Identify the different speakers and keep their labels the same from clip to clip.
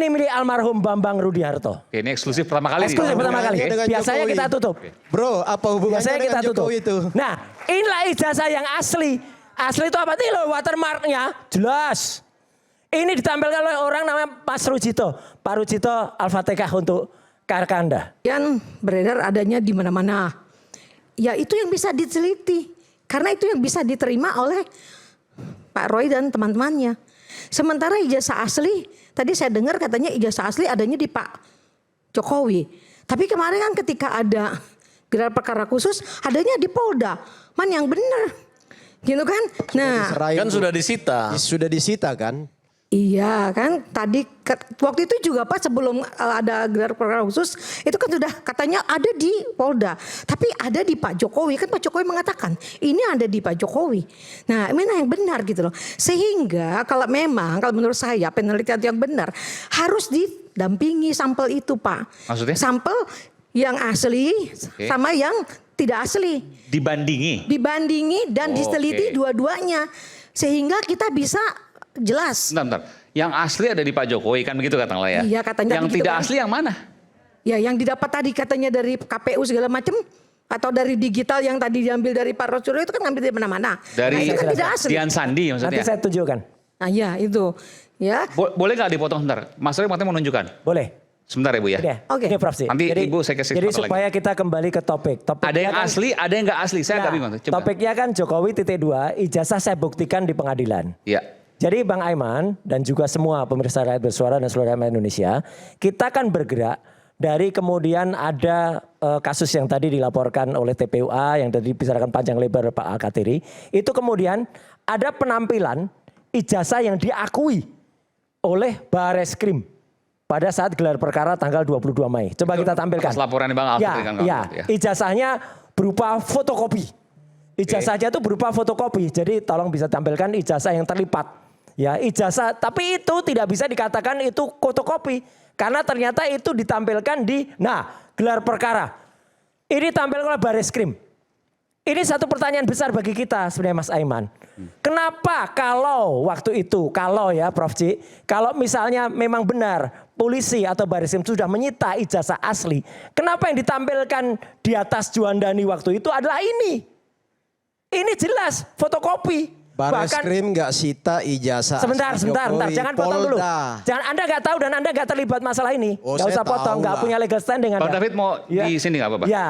Speaker 1: Ini milik almarhum Bambang Rudiharto.
Speaker 2: Oke, ini eksklusif pertama kali.
Speaker 1: Eksklusif pertama kali.
Speaker 3: Dengan
Speaker 1: Biasanya
Speaker 3: Jokowi.
Speaker 1: kita tutup.
Speaker 3: Bro, apa hubungannya
Speaker 1: Biasanya kita
Speaker 3: dengan
Speaker 1: tutup.
Speaker 3: Jokowi itu?
Speaker 1: Nah, inilah ijazah yang asli. Asli itu apa? Ini loh watermarknya jelas. Ini ditampilkan oleh orang namanya Mas Rujito. Pak Rujito, Al-Fatihah untuk Karkanda.
Speaker 4: Yang beredar adanya di mana-mana. Ya itu yang bisa diteliti. Karena itu yang bisa diterima oleh Pak Roy dan teman-temannya. Sementara ijazah asli, tadi saya dengar katanya ijazah asli adanya di Pak Jokowi. Tapi kemarin kan ketika ada gelar perkara khusus, adanya di Polda. Man yang benar. Gitu kan? Nah,
Speaker 5: Kan sudah disita.
Speaker 3: Sudah disita kan?
Speaker 4: iya kan tadi waktu itu juga Pak sebelum ada gelar perkara khusus itu kan sudah katanya ada di Polda. Tapi ada di Pak Jokowi, kan Pak Jokowi mengatakan ini ada di Pak Jokowi. Nah mana yang benar gitu loh. Sehingga kalau memang kalau menurut saya penelitian yang benar harus didampingi sampel itu Pak.
Speaker 2: Maksudnya?
Speaker 4: Sampel yang asli sama yang tidak asli. Dibandingi dan diteliti dua-duanya. Sehingga kita bisa jelas.
Speaker 2: Bentar. Yang asli ada di Pak Jokowi kan begitu katanya ya?
Speaker 4: Iya katanya.
Speaker 2: Yang
Speaker 4: begitu,
Speaker 2: tidak
Speaker 4: kan?
Speaker 2: asli yang mana?
Speaker 4: Ya yang didapat tadi katanya dari KPU segala macam. Atau dari digital yang tadi diambil dari Pak Rosyuro itu kan ngambil dari mana-mana.
Speaker 2: Dari
Speaker 4: nah, itu kan tidak asli.
Speaker 2: Dian Sandi maksudnya?
Speaker 1: Nanti saya tunjukkan.
Speaker 4: Nah ya itu. Ya.
Speaker 2: Boleh nggak dipotong sebentar? Mas Roy mau menunjukkan?
Speaker 1: Boleh.
Speaker 2: Sebentar ya Bu ya?
Speaker 4: Oke.
Speaker 1: Ini Prof.
Speaker 2: Nanti Ibu saya kasih
Speaker 1: Jadi
Speaker 2: foto
Speaker 1: supaya kita kembali ke topik.
Speaker 2: Ada yang
Speaker 1: kan,
Speaker 2: asli, ada yang nggak asli. Saya nggak bingung. Coba.
Speaker 1: Topiknya kan Jokowi titik 2, ijazah saya buktikan di pengadilan.
Speaker 2: Iya.
Speaker 1: Jadi Bang Aiman dan juga semua pemirsa rakyat bersuara dan seluruh rakyat Indonesia, kita kan bergerak dari kemudian ada kasus yang tadi dilaporkan oleh TPUA yang tadi dibicarakan panjang lebar Pak Al-Katiri, itu kemudian ada penampilan ijazah yang diakui oleh Bareskrim pada saat gelar perkara tanggal 22 Mei. Coba kita tampilkan.
Speaker 2: Pas laporannya Bang Al-Katiri kan.
Speaker 1: Ya, ijazahnya berupa fotokopi. Ijazahnya itu berupa fotokopi. Jadi tolong bisa tampilkan ijazah yang terlipat. Ya, ijazah, tapi itu tidak bisa dikatakan itu fotokopi karena ternyata itu ditampilkan di gelar perkara. Ini tampilkan oleh Bareskrim. Ini satu pertanyaan besar bagi kita sebenarnya Mas Aiman. Kenapa kalau waktu itu, kalau ya Prof. Ci, kalau misalnya memang benar polisi atau Bareskrim sudah menyita ijazah asli, kenapa yang ditampilkan di atas Juandani waktu itu adalah ini? Ini jelas fotokopi.
Speaker 3: Bareskrim nggak sita ijazah.
Speaker 1: Sebentar, jangan potong dulu.
Speaker 3: Polda.
Speaker 1: Jangan, Anda nggak tahu dan Anda nggak terlibat masalah ini.
Speaker 3: Oh,
Speaker 1: nggak usah
Speaker 3: saya
Speaker 1: potong,
Speaker 3: tahu
Speaker 1: nggak
Speaker 3: lah.
Speaker 1: punya legal standing Anda.
Speaker 2: Bang David mau di sini nggak apa-apa?
Speaker 1: Ya.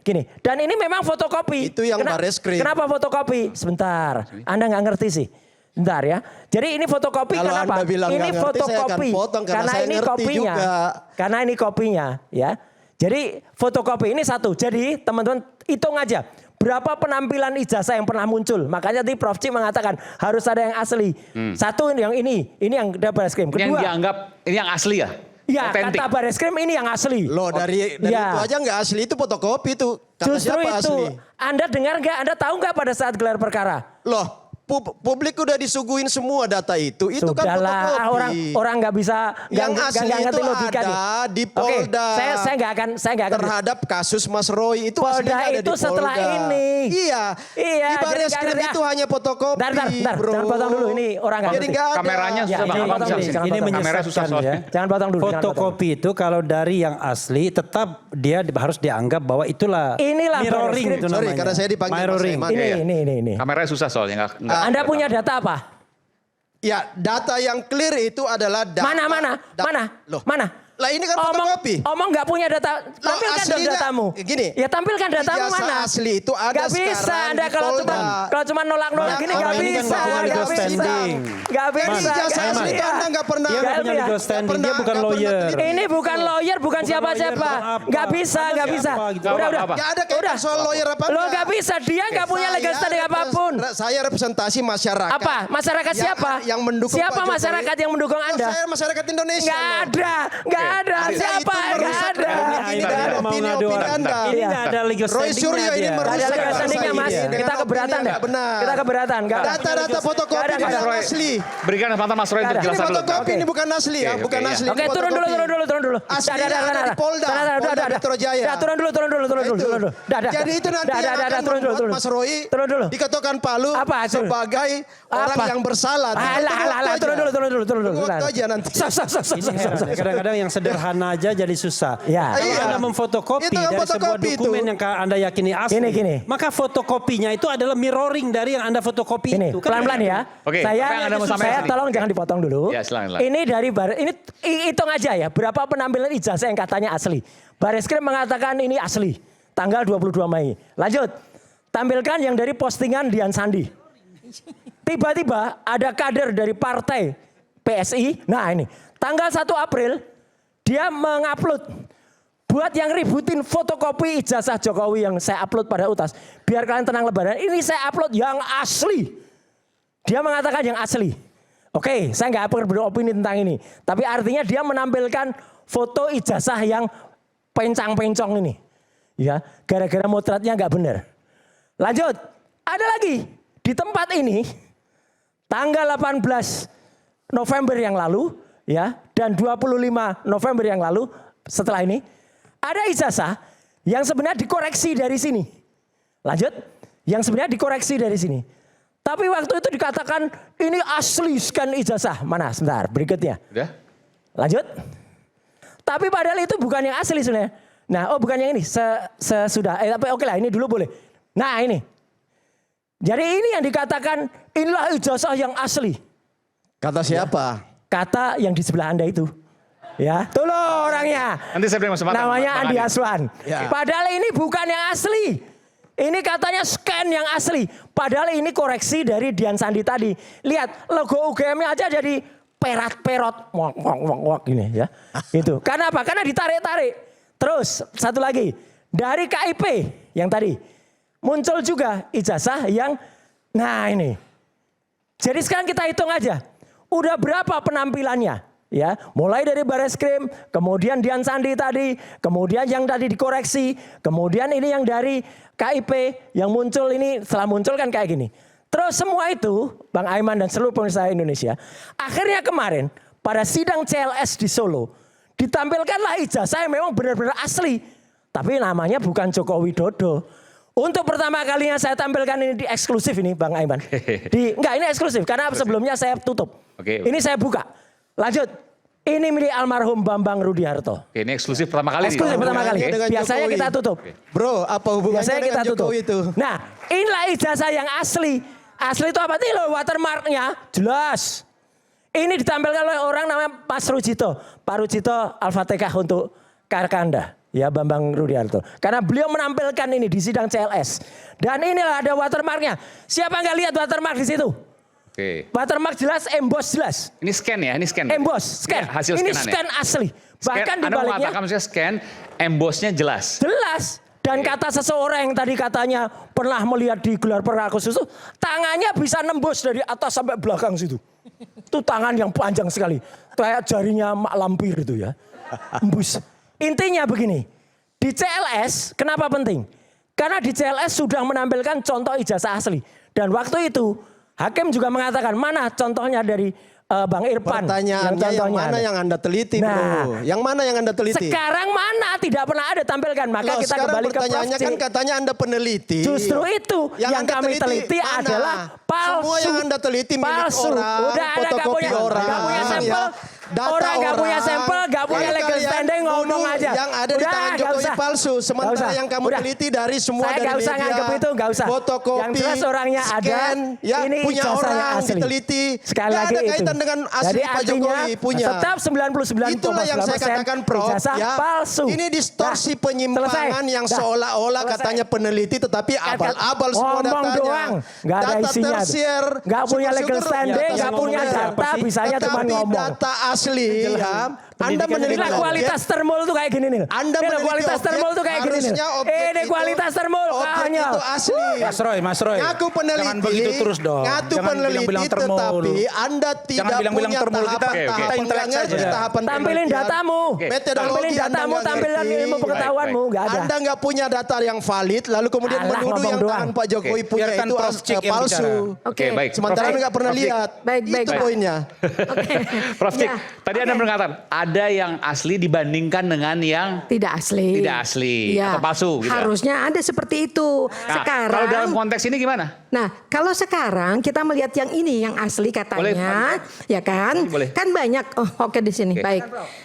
Speaker 1: Gini. Dan ini memang fotokopi.
Speaker 3: Itu yang Bareskrim.
Speaker 1: Kenapa fotokopi? Sebentar, Anda nggak ngerti sih. Bentar ya. Jadi ini fotokopi
Speaker 3: Kalau
Speaker 1: kenapa?
Speaker 3: Anda bilang
Speaker 1: Ini
Speaker 3: nggak ngerti, saya akan
Speaker 1: fotokopi.
Speaker 3: potong karena saya
Speaker 1: ini
Speaker 3: ngerti
Speaker 1: kopinya.
Speaker 3: juga.
Speaker 1: Karena ini kopinya, ya. Jadi fotokopi ini satu. Jadi teman-teman hitung aja. Berapa penampilan ijazah yang pernah muncul? Makanya tadi Prof. Ci mengatakan harus ada yang asli. Satu yang ini yang dari Bareskrim. Kedua,
Speaker 2: Yang dianggap ini yang asli ya?
Speaker 1: ya
Speaker 2: Otentik.
Speaker 1: kata Bareskrim ini yang asli.
Speaker 3: Loh dari
Speaker 1: Ya.
Speaker 3: itu aja nggak asli, itu fotokopi itu. Kata
Speaker 1: Justru
Speaker 3: siapa
Speaker 1: itu.
Speaker 3: asli?
Speaker 1: Anda dengar nggak? Anda tahu nggak pada saat gelar perkara?
Speaker 3: Loh, publik udah disuguhin semua data itu. Itu kan
Speaker 1: Sudahlah,
Speaker 3: fotokopi.
Speaker 1: orang nggak bisa
Speaker 3: Yang asli
Speaker 1: nggak ngerti
Speaker 3: itu
Speaker 1: logika nih.
Speaker 3: ada di
Speaker 1: Oke,
Speaker 3: Polda.
Speaker 1: saya nggak akan
Speaker 3: terhadap kasus Mas Roy itu
Speaker 1: Polda
Speaker 3: aslinya ada
Speaker 1: itu
Speaker 3: di
Speaker 1: setelah
Speaker 3: Polda.
Speaker 1: ini.
Speaker 3: Iya.
Speaker 1: Iya,
Speaker 3: Di
Speaker 1: jadi
Speaker 3: Bareskrim
Speaker 1: nggak ngerti.
Speaker 3: itu hanya fotokopi,
Speaker 1: Bentar,
Speaker 3: bro.
Speaker 1: jangan potong dulu, ini orang nggak
Speaker 3: Jadi
Speaker 1: ngerti.
Speaker 3: nggak ada.
Speaker 2: Kameranya
Speaker 1: Ya,
Speaker 2: susah
Speaker 1: jangan
Speaker 2: Bang.
Speaker 1: potong dulu, jangan
Speaker 5: Ini
Speaker 1: potong.
Speaker 2: Kamera susah
Speaker 5: menyesatkan
Speaker 2: soalnya.
Speaker 5: ya.
Speaker 1: Jangan potong dulu. jangan potong.
Speaker 5: Fotokopi itu kalau dari yang asli tetap dia harus dianggap bahwa itulah
Speaker 1: Inilah
Speaker 5: mirroring
Speaker 1: Bareskrim.
Speaker 5: itu
Speaker 3: Sorry,
Speaker 5: namanya.
Speaker 3: karena saya dipanggil Mas
Speaker 5: Mirroring.
Speaker 3: Aiman.
Speaker 2: Iya, iya.
Speaker 1: Ini.
Speaker 2: Kameranya susah soalnya. Nggak
Speaker 1: Anda punya data apa?
Speaker 3: Ya, data yang clear itu adalah data. Loh.
Speaker 1: Mana?
Speaker 3: Lah ini kan fotokopi.
Speaker 1: Omong nggak punya data. Tampilkan dong
Speaker 3: aslinya,
Speaker 1: datamu.
Speaker 3: gini,
Speaker 1: Ya tampilkan datamu
Speaker 3: ijazah
Speaker 1: mana?
Speaker 3: asli itu ada
Speaker 1: Gak bisa
Speaker 3: sekarang
Speaker 1: Anda
Speaker 3: di
Speaker 1: kalau
Speaker 3: Polda.
Speaker 1: cuma nolak-nolak
Speaker 3: Nah,
Speaker 1: gini
Speaker 3: orang
Speaker 1: gak
Speaker 5: ini kan
Speaker 1: bisa.
Speaker 5: nggak punya legal
Speaker 1: Gak bisa.
Speaker 5: standing.
Speaker 1: Gak
Speaker 3: Dari
Speaker 1: bisa.
Speaker 3: ijazah
Speaker 1: nggak
Speaker 3: asli
Speaker 1: bisa.
Speaker 3: itu Anda nggak pernah.
Speaker 5: Dia nggak punya
Speaker 1: Nggak
Speaker 5: legal
Speaker 1: bisa.
Speaker 5: standing, dia bukan
Speaker 3: Nggak pernah
Speaker 5: lawyer.
Speaker 3: teliti.
Speaker 1: Ini bukan lawyer, bukan siapa-siapa.
Speaker 5: lawyer,
Speaker 1: Gak bisa,
Speaker 5: Anda
Speaker 1: gak bisa.
Speaker 5: siapa gitu?
Speaker 1: Udah.
Speaker 3: Nggak ada kaitan soal lawyer apa
Speaker 1: Lo
Speaker 3: enggak.
Speaker 1: gak bisa, dia gak punya legal standing apapun.
Speaker 3: Saya representasi masyarakat.
Speaker 1: Apa? Masyarakat siapa?
Speaker 3: Yang mendukung
Speaker 1: Siapa
Speaker 3: Pak Jokowi.
Speaker 1: masyarakat yang mendukung Anda?
Speaker 3: Saya masyarakat Indonesia.
Speaker 1: Gak
Speaker 3: loh.
Speaker 1: ada, gak ada.
Speaker 3: Anda
Speaker 1: Siapa?
Speaker 3: itu
Speaker 1: Gak
Speaker 3: merusak
Speaker 1: ada.
Speaker 3: republik ini
Speaker 5: Aiman,
Speaker 3: dengan
Speaker 5: dia mau ngadu
Speaker 3: opini-opini
Speaker 5: orang.
Speaker 3: Anda.
Speaker 5: Ini nggak ada legal
Speaker 3: Roy
Speaker 5: standingnya
Speaker 3: Suryo ini
Speaker 5: dia.
Speaker 3: merusak
Speaker 1: Gak ada legal
Speaker 3: bangsa
Speaker 1: standingnya
Speaker 3: ini
Speaker 1: Mas.
Speaker 3: dengan
Speaker 1: Kita
Speaker 3: opini
Speaker 1: keberatan
Speaker 3: yang
Speaker 1: gak?
Speaker 3: nggak benar.
Speaker 1: Kita keberatan gak?
Speaker 3: Data-data fotokopi
Speaker 1: Nggak ada.
Speaker 3: yang asli.
Speaker 2: Berikan kesempatan Mas Roy untuk
Speaker 1: Nggak ada.
Speaker 2: jelaskan
Speaker 3: Ini
Speaker 2: dulu.
Speaker 3: Fotokopi ini bukan asli ya, bukan
Speaker 2: Oke,
Speaker 3: asli.
Speaker 1: Oke,
Speaker 3: ini
Speaker 1: turun
Speaker 3: fotokopi.
Speaker 1: dulu.
Speaker 3: Aslinya ada di Polda, Polda Metro Jaya.
Speaker 1: Turun dulu.
Speaker 3: Jadi itu nanti yang akan membuat Mas Roy diketukan palu sebagai orang yang bersalah.
Speaker 1: Turun dulu.
Speaker 3: Waktu aja nanti.
Speaker 5: Kadang-kadang yang sederhana aja jadi susah.
Speaker 1: Ya.
Speaker 5: Kalau Anda memfotokopi
Speaker 3: Itu yang
Speaker 5: dari sebuah
Speaker 3: fotokopi
Speaker 5: dokumen
Speaker 3: itu.
Speaker 5: yang Anda yakini asli,
Speaker 1: Gini.
Speaker 5: maka fotokopinya itu adalah mirroring dari yang Anda fotokopi
Speaker 1: Ini
Speaker 5: itu. Kan
Speaker 1: pelan-pelan ya.
Speaker 2: Oke, apa yang Anda mau sampaikan
Speaker 1: Saya
Speaker 2: tadi?
Speaker 1: tolong jangan dipotong dulu.
Speaker 2: Ya, silakan.
Speaker 1: Ini dari ini hitung aja ya, berapa penampilan ijazah yang katanya asli. Bareskrim mengatakan ini asli. Tanggal 22 Mei. Lanjut. Tampilkan yang dari postingan Dian Sandi. Tiba-tiba ada kader dari partai PSI. Nah ini, tanggal 1 April dia mengupload. Buat yang ributin fotokopi ijazah Jokowi yang saya upload pada UTAS. Biar kalian tenang lebaran. Ini saya upload yang asli. Dia mengatakan yang asli. Oke, saya nggak perlu beropini tentang ini. Tapi artinya dia menampilkan foto ijazah yang pencang-pencong ini. Ya, gara-gara motretnya nggak benar. Lanjut, ada lagi. Di tempat ini, tanggal 18 November yang lalu, ya, dan 25 November yang lalu, setelah ini, ada ijazah yang sebenarnya dikoreksi dari sini. Lanjut, yang sebenarnya dikoreksi dari sini. Tapi waktu itu dikatakan ini asli scan ijazah. Mana? Sebentar, berikutnya.
Speaker 2: Udah?
Speaker 1: Lanjut. Tapi padahal itu bukan yang asli sebenarnya. Nah, bukan yang ini. Sesudah. Tapi oke lah, ini dulu boleh. Nah, ini. Jadi ini yang dikatakan inilah ijazah yang asli.
Speaker 3: Kata siapa?
Speaker 1: Kata yang di sebelah Anda itu. Ya, tuh loh orangnya.
Speaker 2: Nanti saya beri kesempatan.
Speaker 1: Namanya
Speaker 2: Bang
Speaker 1: Andi
Speaker 2: Adi.
Speaker 1: Aswan.
Speaker 3: Ya.
Speaker 1: Padahal ini bukan yang asli. Ini katanya scan yang asli. Padahal ini koreksi dari Dian Sandi tadi. Lihat logo UGM-nya aja jadi perat-perot. Wak gini ya. Itu. Karena apa? Karena ditarik-tarik. Terus satu lagi. Dari KIP yang tadi. Muncul juga ijazah yang nah ini. Jadi sekarang kita hitung aja. Udah berapa penampilannya? Ya, mulai dari Bareskrim, kemudian Dian Sandi tadi, kemudian yang tadi dikoreksi, kemudian ini yang dari KIP yang muncul ini setelah muncul kan kayak gini. Terus semua itu, Bang Aiman dan seluruh pemirsa Indonesia, akhirnya kemarin pada sidang CLS di Solo ditampilkanlah ijazah yang memang benar-benar asli, tapi namanya bukan Joko Widodo. Untuk pertama kalinya saya tampilkan ini di eksklusif ini, Bang Aiman. Enggak, ini eksklusif karena sebelumnya saya tutup.
Speaker 2: Oke.
Speaker 1: Ini saya buka. Lanjut, ini milik almarhum Bambang Rudiharto.
Speaker 2: Oke, ini eksklusif pertama kali.
Speaker 1: Eksklusif
Speaker 2: nih.
Speaker 1: pertama kali.
Speaker 3: Dengan
Speaker 1: Biasanya
Speaker 3: Jokowi.
Speaker 1: kita tutup.
Speaker 3: Bro, apa hubungannya
Speaker 1: Biasanya kita
Speaker 3: dengan
Speaker 1: tutup.
Speaker 3: Jokowi itu?
Speaker 1: Nah, inilah ijazah yang asli. Asli itu apa? Ini loh watermarknya jelas. Ini ditampilkan oleh orang namanya Mas Rujito. Pak Rujito Al-Fatihah untuk Karkanda. Ya, Bambang Rudiharto. Karena beliau menampilkan ini di sidang CLS. Dan inilah ada watermarknya. Siapa nggak lihat watermark di situ?
Speaker 2: Oke.
Speaker 1: Watermark jelas, emboss jelas.
Speaker 2: Ini scan ya, ini scan.
Speaker 1: Emboss, scan.
Speaker 2: Ini hasil
Speaker 1: Ini
Speaker 2: scanan
Speaker 1: scan asli. Bahkan di
Speaker 2: Anda
Speaker 1: baliknya
Speaker 2: mengatakan maksudnya scan, embossnya jelas.
Speaker 1: jelas. Dan kata seseorang yang tadi katanya pernah melihat di gelar perkara khusus itu, tangannya bisa nembus dari atas sampai belakang situ. Itu tangan yang panjang sekali. Kayak jarinya mak lampir itu ya. Embus. Intinya begini, di CLS kenapa penting? Karena di CLS sudah menampilkan contoh ijazah asli. Dan waktu itu hakim juga mengatakan mana contohnya dari Bang Irfan.
Speaker 3: Pertanyaannya yang mana
Speaker 1: ada.
Speaker 3: yang Anda teliti,
Speaker 1: Nah,
Speaker 3: bro? Yang mana yang Anda teliti?
Speaker 1: Sekarang mana tidak pernah ada tampilkan. Maka
Speaker 3: Loh,
Speaker 1: kita
Speaker 3: sekarang
Speaker 1: kembali ke Prof.
Speaker 3: pertanyaannya
Speaker 1: C.
Speaker 3: kan katanya Anda peneliti.
Speaker 1: Justru itu yang
Speaker 3: Anda
Speaker 1: kami teliti
Speaker 3: mana?
Speaker 1: adalah palsu.
Speaker 3: Semua yang Anda teliti milik
Speaker 1: palsu.
Speaker 3: orang,
Speaker 1: Udah ada gak
Speaker 3: fotokopi
Speaker 1: punya,
Speaker 3: orang.
Speaker 1: gak punya sampel.
Speaker 3: Data
Speaker 1: orang gak punya sampel, gak punya
Speaker 3: Yang
Speaker 1: legal
Speaker 3: kalian
Speaker 1: standing ngomong
Speaker 3: tuduh
Speaker 1: aja.
Speaker 3: Yang ada di
Speaker 1: Udah,
Speaker 3: tangan
Speaker 1: gak
Speaker 3: Jokowi
Speaker 1: usah.
Speaker 3: palsu.
Speaker 1: Gak
Speaker 3: Sementara
Speaker 1: usah.
Speaker 3: yang kamu
Speaker 1: Udah.
Speaker 3: teliti dari semua
Speaker 1: Saya
Speaker 3: dari
Speaker 1: gak usah
Speaker 3: media,
Speaker 1: nganggep itu, gak usah.
Speaker 3: fotokopi,
Speaker 1: Yang jelas orangnya ada,
Speaker 3: scan, ya,
Speaker 1: ini
Speaker 3: punya
Speaker 1: ijazahnya
Speaker 3: orang
Speaker 1: asli.
Speaker 3: diteliti.
Speaker 1: Sekali
Speaker 3: Gak
Speaker 1: lagi
Speaker 3: ada kaitan
Speaker 1: itu.
Speaker 3: dengan asli
Speaker 1: Jadi
Speaker 3: Pak
Speaker 1: artinya
Speaker 3: Jokowi punya.
Speaker 1: tetap 99,9%
Speaker 3: Itulah yang saya katakan, Prof.
Speaker 1: ijazah
Speaker 3: Ya.
Speaker 1: palsu.
Speaker 3: Ini distorsi
Speaker 1: Nah,
Speaker 3: penyimpangan
Speaker 1: selesai.
Speaker 3: yang
Speaker 1: Dah.
Speaker 3: seolah-olah
Speaker 1: Selesai.
Speaker 3: katanya peneliti tetapi abal-abal semua
Speaker 1: Ngomong
Speaker 3: datanya.
Speaker 1: doang, nggak ada
Speaker 3: Data
Speaker 1: isinya.
Speaker 3: tersier,
Speaker 1: Nggak punya legal
Speaker 3: syukur-syukur
Speaker 1: standing,
Speaker 5: nggak
Speaker 1: nggak punya
Speaker 5: ngomongnya
Speaker 1: data,
Speaker 5: apa sih?
Speaker 1: bisanya cuma
Speaker 3: Tetapi
Speaker 1: ngomong.
Speaker 3: data asli ya. Anda meneliti
Speaker 1: Inilah kualitas termol tuh kayak gini nih.
Speaker 3: Anda
Speaker 1: Ini
Speaker 3: meneliti
Speaker 1: kualitas
Speaker 3: objek,
Speaker 1: termol tuh kayak gini nih.
Speaker 3: harusnya objek
Speaker 1: Ini
Speaker 3: itu-
Speaker 1: kualitas termol
Speaker 3: objek
Speaker 1: kayaknya.
Speaker 3: itu asli.
Speaker 5: Mas Roy.
Speaker 3: Ngaku peneliti.
Speaker 5: Jangan begitu terus dong.
Speaker 3: Ngaku
Speaker 5: Jangan
Speaker 3: peneliti
Speaker 5: bilang-bilang termol.
Speaker 3: tetapi Anda tidak
Speaker 5: bilang-bilang
Speaker 3: punya
Speaker 5: termol, kita
Speaker 3: tahapan-tahapan.
Speaker 5: intelek
Speaker 3: Nggak ngerti
Speaker 5: saja.
Speaker 3: tahapan
Speaker 1: Tampilin
Speaker 3: penelitian.
Speaker 1: datamu.
Speaker 3: Metodologi
Speaker 1: Tampilin
Speaker 3: Anda
Speaker 1: datamu,
Speaker 3: nggak
Speaker 1: tampilin
Speaker 3: ngerti.
Speaker 1: ilmu pengetahuanmu. Nggak ada.
Speaker 3: Anda nggak punya data yang valid, lalu kemudian
Speaker 1: Alah,
Speaker 3: menuduh
Speaker 1: ngomong
Speaker 3: yang
Speaker 1: doang.
Speaker 3: tangan Pak Jokowi punya
Speaker 5: Biarkan
Speaker 3: itu
Speaker 5: Prof. Cik yang
Speaker 3: palsu.
Speaker 5: bicara.
Speaker 2: Oke, baik.
Speaker 3: Sementara
Speaker 2: Prof.
Speaker 3: Anda nggak pernah
Speaker 2: Prof. Cik.
Speaker 3: lihat.
Speaker 4: Baik, baik,
Speaker 3: Itu
Speaker 4: baik.
Speaker 3: poinnya.
Speaker 4: Oke.
Speaker 2: Prof. Cik,
Speaker 4: Ya,
Speaker 2: tadi Anda
Speaker 4: oke.
Speaker 2: berkata ada yang asli dibandingkan dengan yang
Speaker 4: Tidak asli.
Speaker 2: Tidak asli, atau palsu gitu.
Speaker 4: Harusnya ada seperti itu.
Speaker 2: Nah,
Speaker 4: Sekarang.
Speaker 2: kalau dalam konteks ini gimana?
Speaker 4: Nah, kalau sekarang kita melihat yang ini yang asli katanya, ya kan?
Speaker 2: Boleh.
Speaker 4: Kan banyak. Oh, oke di sini.
Speaker 2: Oke.
Speaker 4: Baik.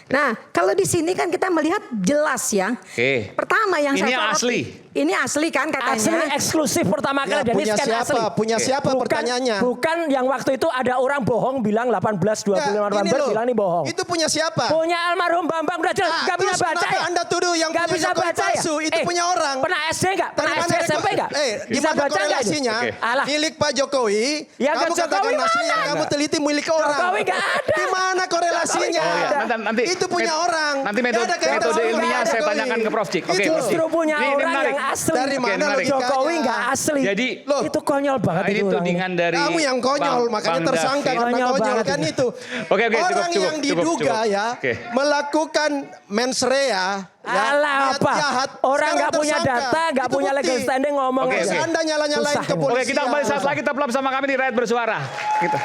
Speaker 4: Nah, kalau di sini kan kita melihat jelas ya.
Speaker 2: Oke.
Speaker 4: Pertama yang
Speaker 2: Ini
Speaker 4: saya
Speaker 2: yang
Speaker 4: soroti.
Speaker 2: asli.
Speaker 4: Ini asli kan katanya.
Speaker 1: Asli eksklusif pertama kali
Speaker 3: Ya,
Speaker 1: dan ini
Speaker 3: punya
Speaker 1: scan
Speaker 3: siapa?
Speaker 1: asli.
Speaker 3: Punya siapa pertanyaannya?
Speaker 1: Bukan yang waktu itu ada orang bohong bilang 18 25
Speaker 3: Nggak, ini
Speaker 1: November
Speaker 3: loh.
Speaker 1: bilang ini bohong.
Speaker 3: Itu punya siapa?
Speaker 1: Punya almarhum Bambang udah jelas
Speaker 3: Ah,
Speaker 1: nggak bisa
Speaker 3: terus
Speaker 1: baca
Speaker 3: kenapa
Speaker 1: ya.
Speaker 3: Anda tuduh yang
Speaker 1: Nggak
Speaker 3: punya
Speaker 1: bisa
Speaker 3: Jokowi
Speaker 1: baca ya.
Speaker 3: palsu? Itu punya orang.
Speaker 1: Pernah SD nggak?
Speaker 3: Dari
Speaker 1: Pernah
Speaker 3: mana
Speaker 1: SD SMP nggak?
Speaker 3: di
Speaker 1: Bisa
Speaker 3: mana
Speaker 1: baca nggak itu?
Speaker 3: korelasinya?
Speaker 2: Oke.
Speaker 1: Alah.
Speaker 3: Milik Pak Jokowi,
Speaker 1: Ya,
Speaker 3: kamu
Speaker 1: Jokowi
Speaker 3: katakan asli
Speaker 1: mana?
Speaker 3: yang kamu teliti milik orang.
Speaker 1: Jokowi nggak ada.
Speaker 3: Di mana korelasinya?
Speaker 1: Jokowi nggak
Speaker 2: ada. Nanti
Speaker 3: Itu punya orang.
Speaker 2: Nanti
Speaker 3: Nggak
Speaker 2: metode,
Speaker 3: ada kaitan
Speaker 2: metode
Speaker 3: sama
Speaker 2: ilmiahnya
Speaker 3: Pak
Speaker 2: saya
Speaker 3: Jokowi.
Speaker 2: tanyakan ke Prof. Cik. Oke,
Speaker 3: Itu
Speaker 2: Prof. Cik.
Speaker 1: Justru punya
Speaker 2: Ini
Speaker 1: orang
Speaker 2: menarik.
Speaker 1: yang asli.
Speaker 3: Dari mana
Speaker 2: menarik.
Speaker 3: logikanya?
Speaker 1: Jokowi nggak asli.
Speaker 2: Jadi,
Speaker 3: Loh,
Speaker 1: itu konyol banget
Speaker 2: Nah, ini
Speaker 1: itu orang.
Speaker 2: tudingan dari
Speaker 3: kamu yang konyol,
Speaker 2: Bang-
Speaker 3: makanya
Speaker 2: Bang
Speaker 3: tersangka
Speaker 2: David.
Speaker 3: karena
Speaker 1: Konyol
Speaker 3: konyol
Speaker 1: banget
Speaker 3: kan
Speaker 1: itu.
Speaker 3: itu.
Speaker 2: Oke,
Speaker 3: Orang
Speaker 2: cukup,
Speaker 3: yang diduga
Speaker 2: cukup.
Speaker 3: ya
Speaker 2: Oke.
Speaker 3: melakukan mens rea, ya,
Speaker 1: Alah
Speaker 3: niat
Speaker 1: apa?
Speaker 3: jahat,
Speaker 1: Orang
Speaker 3: sekarang
Speaker 1: nggak punya
Speaker 3: tersangka.
Speaker 1: data, nggak
Speaker 3: Itu
Speaker 1: punya
Speaker 3: bukti.
Speaker 1: legal standing ngomong
Speaker 2: Oke,
Speaker 1: aja.
Speaker 2: oke.
Speaker 3: Anda nyala-nyalain
Speaker 1: Susah.
Speaker 3: kepolisian.
Speaker 2: Oke, kita kembali saat lagi tetaplah bersama kami di Rakyat Bersuara. Gitu.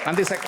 Speaker 2: Nanti saya